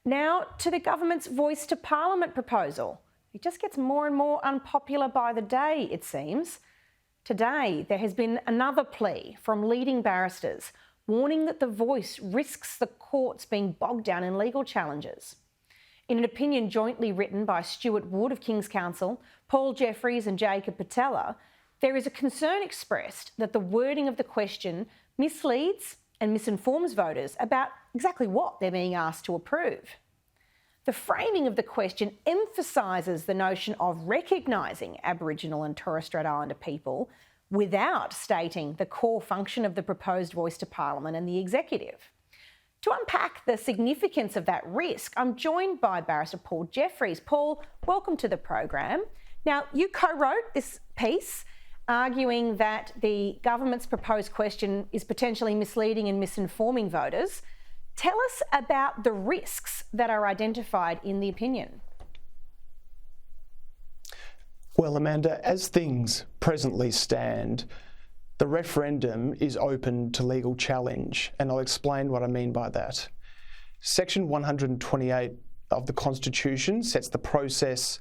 Now to the government's Voice to Parliament proposal. It just gets more and more unpopular by the day, it seems. Today, there has been another plea from leading barristers warning that the Voice risks the courts being bogged down in legal challenges. In an opinion jointly written by Stuart Wood of King's Counsel, Paul Jeffreys and Jacob Patella, there is a concern expressed that the wording of the question misleads and misinforms voters about exactly what they're being asked to approve. The framing of the question emphasises the notion of recognising Aboriginal and Torres Strait Islander people without stating the core function of the proposed Voice to Parliament and the executive. To unpack the significance of that risk, I'm joined by Barrister Paul Jeffreys. Paul, welcome to the program. Now, you co-wrote this piece arguing that the government's proposed question is potentially misleading and misinforming voters. Tell us about the risks that are identified in the opinion. Well, Amanda, as things presently stand, the referendum is open to legal challenge, and I'll explain what I mean by that. Section 128 of the Constitution sets the process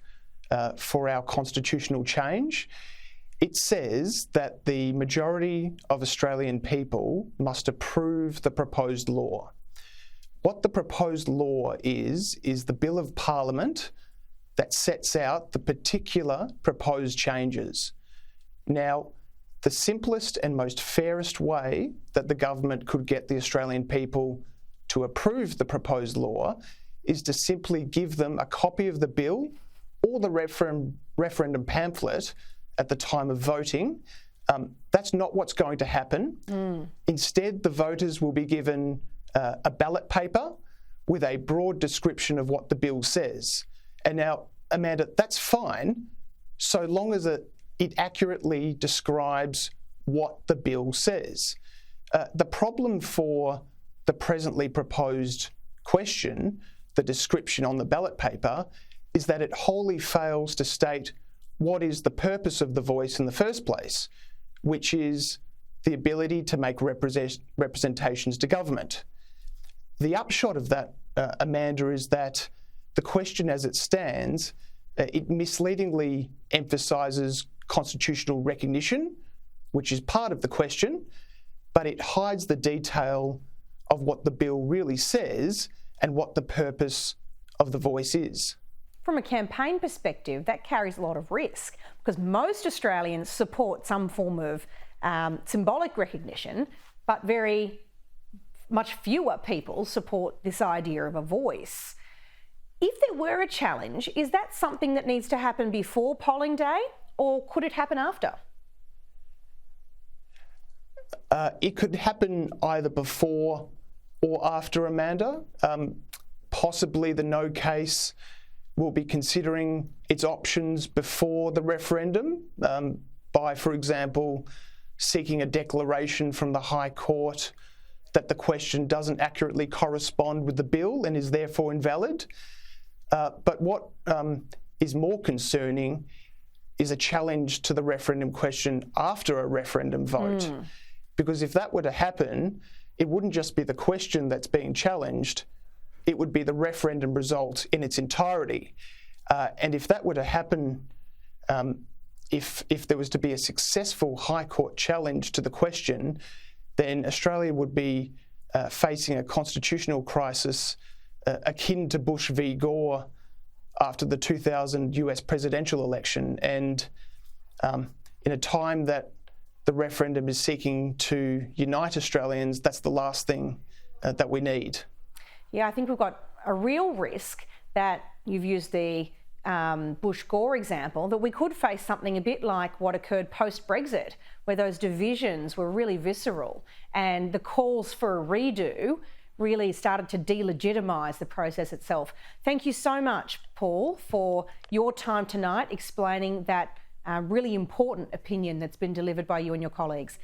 for our constitutional change. It says that the majority of Australian people must approve the proposed law. What the proposed law is the Bill of Parliament that sets out the particular proposed changes. Now, the simplest and most fairest way that the government could get the Australian people to approve the proposed law is to simply give them a copy of the bill or the referendum pamphlet at the time of voting. That's not what's going to happen. Instead, the voters will be given a ballot paper with a broad description of what the bill says. And now, Amanda, that's fine so long as it accurately describes what the bill says. The problem for the presently proposed question, the description on the ballot paper, is that it wholly fails to state what is the purpose of the Voice in the first place, which is the ability to make representations to government. The upshot of that, Amanda, is that the question as it stands, it misleadingly emphasises constitutional recognition, which is part of the question, but it hides the detail of what the bill really says and what the purpose of the Voice is. From a campaign perspective, that carries a lot of risk because most Australians support some form of symbolic recognition, but very much fewer people support this idea of a voice. If there were a challenge, is that something that needs to happen before polling day or could it happen after? It could happen either before or after, Amanda. Possibly the no case will be considering its options before the referendum by, for example, seeking a declaration from the High Court that the question doesn't accurately correspond with the bill and is therefore invalid. But what is more concerning is a challenge to the referendum question after a referendum vote. Because if that were to happen, it wouldn't just be the question that's being challenged, it would be the referendum result in its entirety. And if that were to happen, if there was to be a successful High Court challenge to the question, then Australia would be facing a constitutional crisis akin to Bush v. Gore after the 2000 US presidential election. And in a time that the referendum is seeking to unite Australians, that's the last thing that we need. Yeah, I think we've got a real risk that you've used the Bush-Gore example, that we could face something a bit like what occurred post-Brexit, where those divisions were really visceral and the calls for a redo really started to delegitimise the process itself. Thank you so much, Paul, for your time tonight explaining that really important opinion that's been delivered by you and your colleagues.